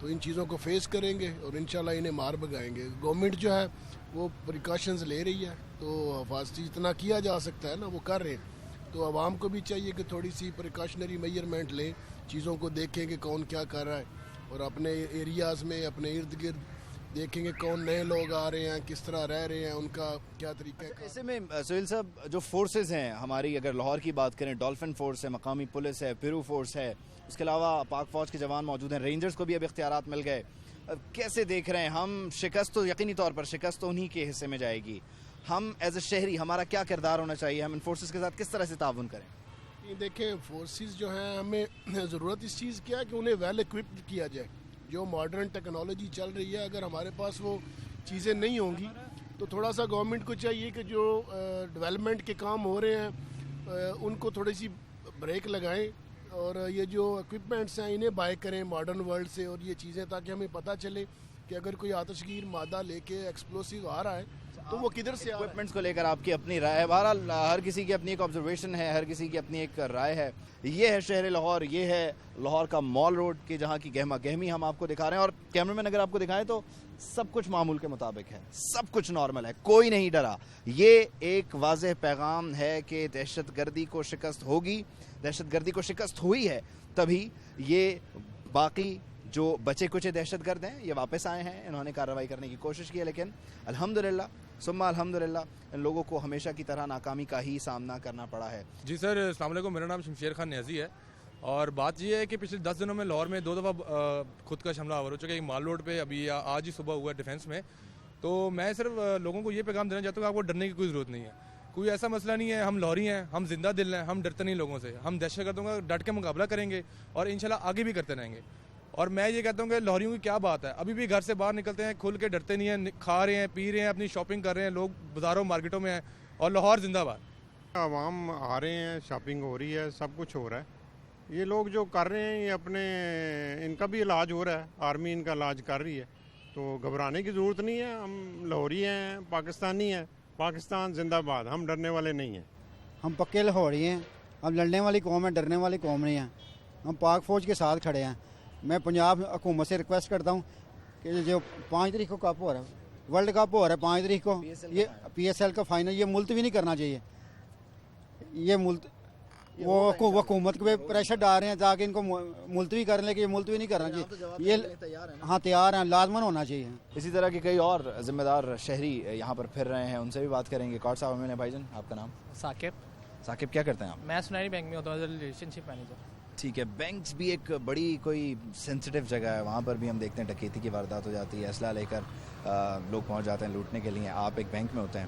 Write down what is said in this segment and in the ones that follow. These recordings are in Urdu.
تو ان چیزوں کو فیس کریں گے اور انشاءاللہ انہیں مار بگائیں گے. گورنمنٹ جو ہے وہ پریکاشنز لے رہی ہے, تو حفاظتی جتنا کیا جا سکتا ہے نا وہ کر رہے ہیں. تو عوام کو بھی چاہیے کہ تھوڑی سی پریکاشنری میجرمنٹ لیں, چیزوں کو دیکھیں کہ کون کیا کر رہا ہے, اور اپنے ایریاز میں اپنے ارد گرد دیکھیں گے کون نئے لوگ آ رہے ہیں, کس طرح رہ رہے ہیں, ان کا کیا طریقہ ہے. ایسے میں سہیل صاحب جو فورسز ہیں ہماری, اگر لاہور کی بات کریں, ڈولفن فورس ہے, مقامی پولیس ہے, پیرو فورس ہے, اس کے علاوہ پاک فوج کے جوان موجود ہیں, رینجرز کو بھی اب اختیارات مل گئے. کیسے دیکھ رہے ہیں ہم شکست؟ تو یقینی طور پر شکست تو انہی کے حصے میں جائے گی. ہم ایز اے شہری ہمارا کیا کردار ہونا چاہیے, ہم ان فورسز کے ساتھ کس طرح سے تعاون کریں؟ دیکھیں فورسز جو ہیں, ہمیں ضرورت اس چیز کی ہے کہ انہیں ویل اکوپڈ کیا جائے. جو ماڈرن ٹیکنالوجی چل رہی ہے, اگر ہمارے پاس وہ چیزیں نہیں ہوں گی تو تھوڑا سا گورنمنٹ کو چاہیے کہ جو ڈیولپمنٹ کے کام ہو رہے ہیں ان کو تھوڑی سی بریک لگائیں, اور یہ جو اکوپمنٹس ہیں انہیں بائی کریں ماڈرن ورلڈ سے, اور یہ چیزیں تاکہ ہمیں پتہ چلے کہ اگر کوئی آتش گیر مادہ لے کے ایکسپلوسیو آ رہا ہے تو وہ کدھر سے آ رہا ہے. اکوپمنٹس کو لے کر آپ کی اپنی رائے ہے. بہرحال ہر کسی کی اپنی ایک آبزرویشن ہے, ہر کسی کی اپنی ایک رائے ہے. یہ ہے شہر لاہور, یہ ہے لاہور کا مال روڈ کی جہاں کی گہما گہمی ہم آپ کو دکھا رہے ہیں. اور کیمرہ مین اگر آپ کو دکھائیں تو سب کچھ معمول کے مطابق ہے, سب کچھ نارمل ہے, کوئی نہیں ڈرا. یہ ایک واضح پیغام ہے کہ دہشت گردی کو شکست ہوگی, دہشت گردی کو شکست ہوئی ہے تبھی یہ باقی جو بچے کچھ دہشت گرد ہیں یہ واپس آئے ہیں, انہوں نے کارروائی کرنے کی کوشش کی ہے, لیکن الحمدللہ ثم الحمدللہ ان لوگوں کو ہمیشہ کی طرح ناکامی کا ہی سامنا کرنا پڑا ہے. جی سر, السلام علیکم. میرا نام شمشیر خان نیازی ہے, اور بات یہ ہے کہ پچھلے 10 دنوں میں لاہور میں 2 دفعہ خودکش حملہ آور ہو چکا ہے. ایک مال روڈ پہ ابھی آج ہی صبح ہوا ڈیفینس میں. تو میں صرف لوگوں کو یہ پیغام دینا چاہتا ہوں کہ آپ کو ڈرنے کی کوئی ضرورت نہیں ہے. کوئی ایسا مسئلہ نہیں ہے, ہم لاہوری ہیں, ہم زندہ دل ہیں, ہم ڈرتے نہیں لوگوں سے. ہم دہشت گردوں کا ڈٹ کے مقابلہ کریں گے اور انشاءاللہ آگے بھی کرتے رہیں گے. اور میں یہ کہتا ہوں کہ لاہوریوں کی کیا بات ہے, ابھی بھی گھر سے باہر نکلتے ہیں کھل کے, ڈرتے نہیں ہیں, کھا رہے ہیں, پی رہے ہیں, اپنی شاپنگ کر رہے ہیں, لوگ بازاروں مارکیٹوں میں ہیں, اور لاہور زندہ باد. عوام آ رہے ہیں, شاپنگ ہو رہی ہے, سب کچھ ہو رہا ہے. یہ لوگ جو کر رہے ہیں یہ اپنے, ان کا بھی علاج ہو رہا ہے, آرمی ان کا علاج کر رہی ہے, تو گھبرانے کی ضرورت نہیں ہے. ہم لاہوری ہیں, پاکستانی ہیں, پاکستان زندہ باد, ہم ڈرنے والے نہیں ہیں. ہم پکے لاہوری ہیں, ہم لڑنے والی قوم ہے, ڈرنے والی قوم نہیں ہیں. ہم پاک فوج کے ساتھ کھڑے ہیں. میں پنجاب حکومت سے ریکویسٹ کرتا ہوں کہ جو 5 تاریخ کو کپ ہو رہا ہے, ورلڈ کپ ہو رہا ہے 5 تاریخ کو, یہ PSL کا فائنل, یہ ملتوی نہیں کرنا چاہیے. یہ وہ حکومت پہ پریشر ڈال رہے ہیں تاکہ ان کو ملتوی کرنے کے, یہ ملتوی نہیں کرنا چاہیے. یہ ہاں تیار ہیں, لازمن ہونا چاہیے. اسی طرح کے کئی اور ذمہ دار شہری یہاں پر پھر رہے ہیں, ان سے بھی بات کریں گے. کارڈ صاحب میں نے, بھائی جان آپ کا نام؟ ثاقب. ثاقب, کیا کرتے ہیں آپ؟ میں سناری بینک میں ہوتا ہوں, ریلیشن شپ مینیجر. ٹھیک ہے. بینکس بھی ایک بڑی کوئی سینسٹیو جگہ ہے, وہاں پر بھی ہم دیکھتے ہیں ڈکیتی کی واردات ہو جاتی ہے, اسلحہ لے کر لوگ پہنچ جاتے ہیں لوٹنے کے لیے. آپ ایک بینک میں ہوتے ہیں,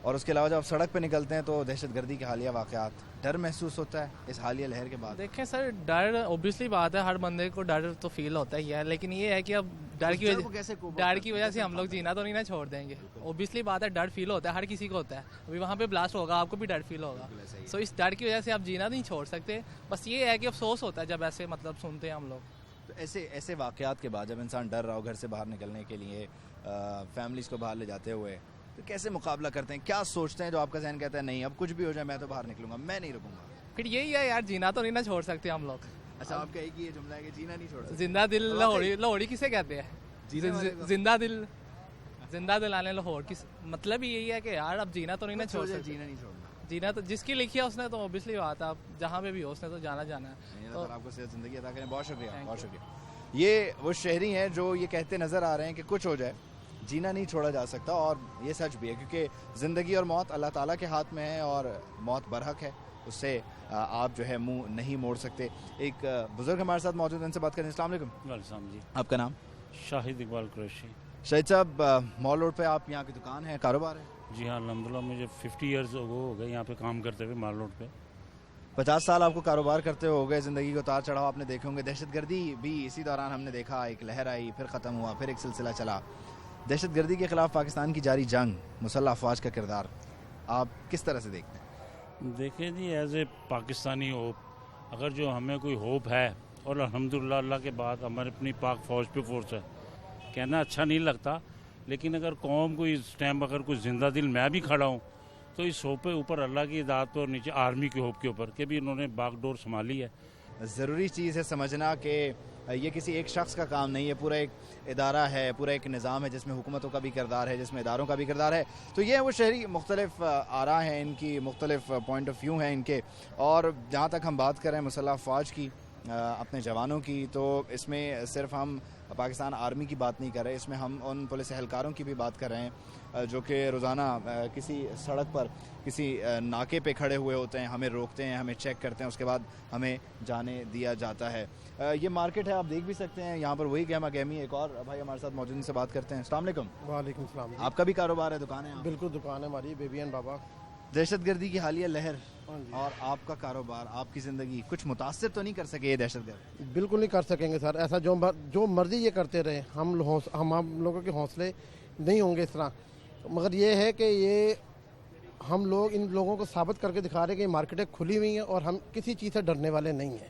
اور اس کے علاوہ جب آپ سڑک پہ نکلتے ہیں تو دہشت گردی کے حالیہ واقعات, ڈر محسوس ہوتا ہے اس حالیہ لہر کے بعد؟ دیکھیں سر, ڈر اوبیسلی بات ہے, ہر بندے کو ڈر تو فیل ہوتا ہی ہے, لیکن یہ ہے کہ اب ڈر کی وجہ سے ہم لوگ جینا تو نہیں نا چھوڑ دیں گے. اوبیسلی بات ہے, ڈر فیل ہوتا ہے, ہر کسی کو ہوتا ہے. ابھی وہاں پہ بلاسٹ ہوگا, آپ کو بھی ڈر فیل ہوگا. سو اس ڈر کی وجہ سے آپ جینا نہیں چھوڑ سکتے. بس یہ ہے کہ افسوس ہوتا ہے جب ایسے مطلب سنتے ہیں ہم لوگ. تو ایسے واقعات کے بعد جب انسان ڈر رہا ہو گھر سے باہر نکلنے کے لیے, فیملیز کو باہر لے جاتے ہوئے, تو کیسے مقابلہ کرتے ہیں, کیا سوچتے ہیں جو آپ کا ذہن کہتا ہے نہیں اب کچھ بھی ہو جائے میں تو باہر نکلوں گا, میں نہیں رکوں گا؟ پھر یہی ہے یار, جینا تو نہیں نا چھوڑ سکتے ہم لوگ. اچھا, آپ کا ایک ہی یہ جملہ ہے کہ جینا نہیں چھوڑ سکتے. زندہ دل لاہوری کسے کہتے ہیں؟ زندہ دل آنے لاہور کی مطلب ہی یہی ہے کہ یار اب جینا تو نہیں نا چھوڑ سکتے. جینا نہیں چھوڑنا, جینا تو جس کی لکھی ہے اس نے تو اوبیسلی بات ہے, آپ جہاں پہ بھی ہو اس نے تو جانا ہے. تو آپ کو صحت زندگی عطا کریں. بہت شکریہ, بہت شکریہ. یہ وہ شہری ہیں جو یہ کہتے نظر آ رہے ہیں کہ کچھ ہو جائے جینا نہیں چھوڑا جا سکتا, اور یہ سچ بھی ہے کیونکہ زندگی اور موت اللہ تعالیٰ کے ہاتھ میں ہے, اور موت برحق ہے, اس سے آپ جو ہے منہ نہیں موڑ سکتے. ایک بزرگ ہمارے ساتھ موجود ہیں, ان سے بات کریں. السلام علیکم. وعلیکم جی. آپ کا نام؟ شاہد اقبال قریشی. شاہد صاحب, مال روڈ پہ آپ یہاں کی دکان ہے, کاروبار ہے؟ جی ہاں, الحمدللہ مجھے 50 ایئرز ہو گئے یہاں پہ کام کرتے ہوئے مال روڈ پہ. 50 سال آپ کو کاروبار کرتے ہو گئے, زندگی کو اتار چڑھاؤ آپ نے دیکھے ہوں گے. دہشت گردی بھی اسی دوران ہم نے دیکھا, ایک لہر آئی, پھر ختم ہوا, پھر ایک سلسلہ چلا. دہشت گردی کے خلاف پاکستان کی جاری جنگ, مسلح افواج کا کردار آپ کس طرح سے دیکھتے ہیں؟ دیکھیں جی, ایز اے پاکستانی ہوپ, اگر جو ہمیں کوئی ہوپ ہے, اور الحمدللہ اللہ کے بعد ہمارے اپنی پاک فوج پہ فورس ہے, کہنا اچھا نہیں لگتا, لیکن اگر قوم کو اس ٹائم اگر کوئی زندہ دل میں بھی کھڑا ہوں تو اس ہوپ پہ اوپر اللہ کی ذات پہ, اور نیچے آرمی کے ہوپ کے اوپر کہ بھی انہوں نے باغ ڈور سنبھالی ہے. ضروری چیز ہے سمجھنا کہ یہ کسی ایک شخص کا کام نہیں ہے, پورا ایک ادارہ ہے, پورا ایک نظام ہے جس میں حکومتوں کا بھی کردار ہے, جس میں اداروں کا بھی کردار ہے. تو یہ وہ شہری مختلف آراء ہیں ان کی, مختلف پوائنٹ آف ویو ہیں ان کے. اور جہاں تک ہم بات کریں مسلح افواج کی, اپنے جوانوں کی, تو اس میں صرف ہم پاکستان آرمی کی بات نہیں کر رہے, اس میں ہم ان پولیس اہلکاروں کی بھی بات کر رہے ہیں جو کہ روزانہ کسی سڑک پر کسی ناکے پہ کھڑے ہوئے ہوتے ہیں, ہمیں روکتے ہیں, ہمیں چیک کرتے ہیں, اس کے بعد ہمیں جانے دیا جاتا ہے. یہ مارکیٹ ہے, آپ دیکھ بھی سکتے ہیں یہاں پر وہی گہما گہمی. ایک اور بھائی ہمارے ساتھ موجود, ان سے بات کرتے ہیں. السلام علیکم. وعلیکم السلام. آپ کا بھی کاروبار ہے, دکان ہے؟ بالکل دکان ہے ہماری, بیبی اینڈ بابا. دہشت گردی کی حالیہ لہر اور آپ کا کاروبار, آپ کی زندگی کچھ متاثر تو نہیں کر سکے یہ دہشت گرد؟ بالکل نہیں کر سکیں گے سر, ایسا جو مرضی یہ کرتے رہے, ہم لوگوں کے حوصلے نہیں ہوں گے اس طرح. مگر یہ ہے کہ یہ ہم لوگ ان لوگوں کو ثابت کر کے دکھا رہے ہیں کہ یہ مارکیٹیں کھلی ہوئی ہیں اور ہم کسی چیز سے ڈرنے والے نہیں ہیں.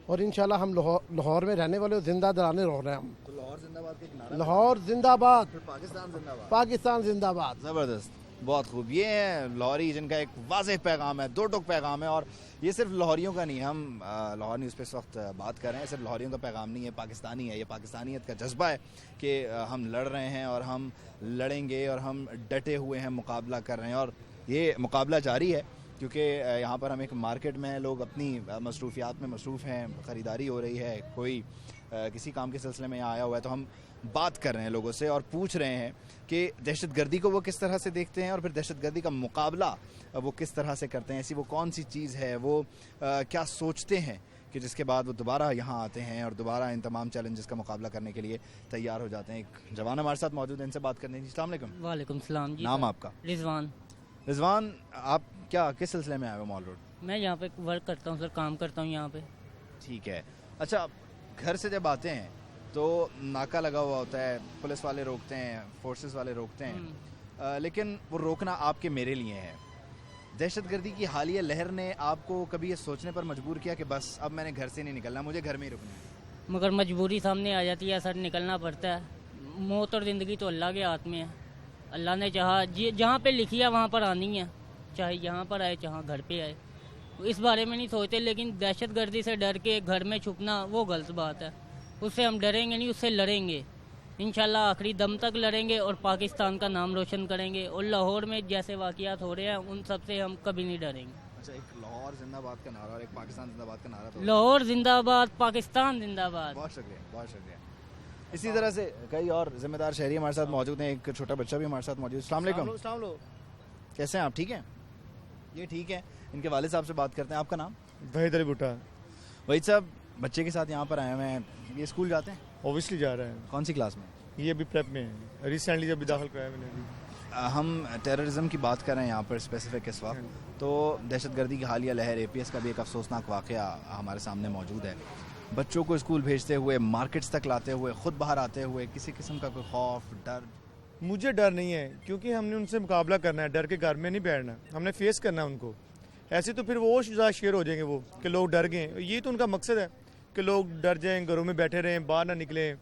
اور انشاءاللہ ہم لاہور میں رہنے والے زندہ دلانے رہ رہے ہیں ہم. لاہور زندہ باد کے کنارے, لاہور زندہ باد, پاکستان زندہ باد, پاکستان زندہ باد. زبردست, بہت خوب. یہ ہیں لاہوری جن کا ایک واضح پیغام ہے, دو ٹوک پیغام ہے. اور یہ صرف لاہوریوں کا نہیں ہے, ہم لاہور نیوز پہ اس وقت بات کر رہے ہیں, صرف لاہوریوں کا پیغام نہیں ہے, پاکستانی ہے. یہ پاکستانیت کا جذبہ ہے کہ ہم لڑ رہے ہیں اور ہم لڑیں گے اور ہم ڈٹے ہوئے ہیں, مقابلہ کر رہے ہیں. اور یہ مقابلہ جاری ہے کیونکہ یہاں پر ہم ایک مارکیٹ میں ہیں, لوگ اپنی مصروفیات میں مصروف ہیں, خریداری ہو رہی ہے, کوئی کسی کام کے سلسلے میں یہاں آیا ہوا ہے. تو ہم بات کر رہے ہیں لوگوں سے اور پوچھ رہے ہیں کہ دہشت گردی کو وہ کس طرح سے دیکھتے ہیں اور پھر دہشت گردی کا مقابلہ وہ کس طرح سے کرتے ہیں. ایسی وہ کون سی چیز ہے, وہ کیا سوچتے ہیں کہ جس کے بعد وہ دوبارہ یہاں آتے ہیں اور دوبارہ ان تمام چیلنجز کا مقابلہ کرنے کے لیے تیار ہو جاتے ہیں. ایک جوان ہمارے ساتھ موجود ہیں, ان سے بات کرنے کی. السلام علیکم. وعلیکم السلام. جی نام آپ کا؟ رضوان. رضوان, آپ کیا کس سلسلے میں آئے ہو مال روڈ؟ میں یہاں پہ ورک کرتا ہوں سر, کام کرتا ہوں یہاں پہ. ٹھیک ہے. اچھا, گھر سے جب آتے ہیں تو ناکہ لگا ہوا ہوتا ہے, پولیس والے روکتے ہیں, فورسز والے روکتے ہیں, لیکن وہ روکنا آپ کے میرے لیے ہے. دہشت گردی کی حالیہ لہر نے آپ کو کبھی یہ سوچنے پر مجبور کیا کہ بس اب میں نے گھر سے نہیں نکلنا, مجھے گھر میں ہی رکنا ہے؟ مگر مجبوری سامنے آ جاتی ہے سر, نکلنا پڑتا ہے. موت اور زندگی تو اللہ کے ہاتھ میں ہے. اللہ نے چاہا جہاں پہ لکھی ہے وہاں پر آنی ہے, چاہے یہاں پر آئے چاہے گھر پہ آئے. اس بارے میں نہیں سوچتے, لیکن دہشت گردی سے ڈر کے گھر میں چھپنا وہ غلط بات ہے. اس سے ہم ڈریں گے نہیں, اس سے لڑیں گے انشاءاللہ, آخری دم تک لڑیں گے اور پاکستان کا نام روشن کریں گے. اور لاہور میں جیسے واقعات ہو رہے ہیں ان سب سے ہم کبھی نہیں ڈریں گے. اچھا, ایک لاہور زندہ باد کا نعرہ اور ایک پاکستان زندہ باد کا نعرہ. تو لاہور زندہ باد, پاکستان زندہ باد. بہت شکریہ, بہت شکریہ. اسی طرح سے کئی اور ذمہ دار شہری ہمارے ساتھ موجود ہیں. ایک چھوٹا بچہ بھی ہمارے ساتھ موجود ہے. السلام علیکم. کیسے ہیں آپ؟ ٹھیک ہیں؟ یہ ٹھیک ہے. ان کے والد صاحب سے بات کرتے ہیں. آپ کا نام؟ وحید علی بھٹا. وحید صاحب, بچے کے ساتھ یہاں پر آئے ہوئے ہیں, یہ اسکول جاتے ہیں؟ اوبیسلی جا رہے ہیں. کون سی کلاس میں؟ یہ ابھی پریپ میں ہے, ریسنٹلی جب داخل کرایا میں نے. ہم ٹیررزم کی بات کر رہے ہیں یہاں پر اسپیسیفک اس وقت, تو دہشت گردی کی حالیہ لہر, اے پی ایس کا بھی ایک افسوسناک واقعہ ہمارے سامنے موجود ہے. بچوں کو اسکول بھیجتے ہوئے, مارکیٹس تک لاتے ہوئے, خود باہر آتے ہوئے, کسی قسم کا کوئی خوف, ڈر؟ مجھے ڈر نہیں ہے کیونکہ ہم نے ان سے مقابلہ کرنا ہے, ڈر کے گھر میں نہیں بیٹھنا, ہم نے فیس کرنا ہے ان کو. ایسے تو پھر وہ زیادہ شیئر ہو جائیں گے وہ کہ لوگ ڈر گئے. یہ تو ان کا مقصد ہے کہ لوگ ڈر جائیں, گھروں میں بیٹھے رہیں, باہر نہ نکلیں.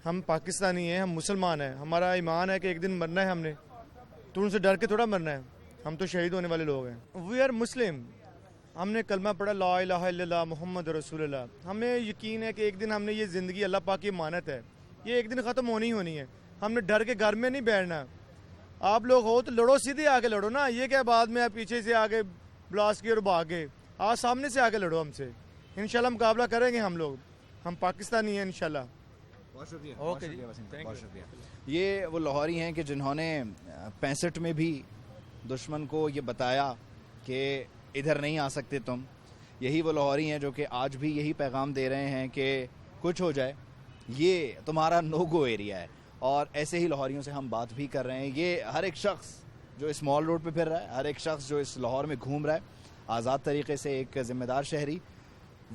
ہم پاکستانی ہیں, ہم مسلمان ہیں, ہمارا ایمان ہے کہ ایک دن مرنا ہے ہم نے, تو ان سے ڈر کے تھوڑا مرنا ہے. ہم تو شہید ہونے والے لوگ ہیں. وی آر مسلم, ہم نے کلمہ پڑھا لا الہ الا اللہ محمد رسول اللہ. ہمیں یقین ہے کہ ایک دن ہم نے یہ زندگی, اللہ پاک کی امانت ہے, یہ ایک دن ختم ہونی ہونی ہے. ہم نے ڈر کے گھر میں نہیں بیٹھنا. آپ لوگ ہو تو لڑو, سیدھے آگے لڑو نا. یہ کیا بعد میں آپ پیچھے سے آگے بلاسٹ کیے اور بھاگ گئے, آج سامنے سے آگے لڑو ہم سے. انشاءاللہ مقابلہ کریں گے ہم لوگ, ہم پاکستانی ہیں انشاءاللہ. بہت شکریہ. بہت شکریہ. یہ وہ لاہوری ہیں کہ جنہوں نے 65 میں بھی دشمن کو یہ بتایا کہ ادھر نہیں آ سکتے تم. یہی وہ لاہوری ہیں جو کہ آج بھی یہی پیغام دے رہے ہیں کہ کچھ ہو جائے, یہ تمہارا نو گو ایریا ہے. اور ایسے ہی لاہوریوں سے ہم بات بھی کر رہے ہیں. یہ ہر ایک شخص جو اس مال روڈ پہ پھر رہا ہے, ہر ایک شخص جو اس لاہور میں گھوم رہا ہے آزاد طریقے سے, ایک ذمہ دار شہری,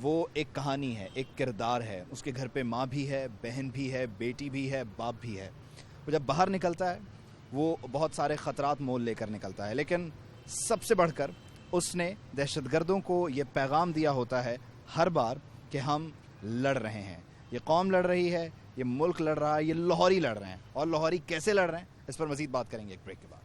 وہ ایک کہانی ہے, ایک کردار ہے. اس کے گھر پہ ماں بھی ہے, بہن بھی ہے, بیٹی بھی ہے, باپ بھی ہے. وہ جب باہر نکلتا ہے وہ بہت سارے خطرات مول لے کر نکلتا ہے, لیکن سب سے بڑھ کر اس نے دہشت گردوں کو یہ پیغام دیا ہوتا ہے ہر بار کہ ہم لڑ رہے ہیں. یہ قوم لڑ رہی ہے, یہ ملک لڑ رہا ہے, یہ لاہوری لڑ رہے ہیں. اور لاہوری کیسے لڑ رہے ہیں اس پر مزید بات کریں گے ایک بریک کے بعد.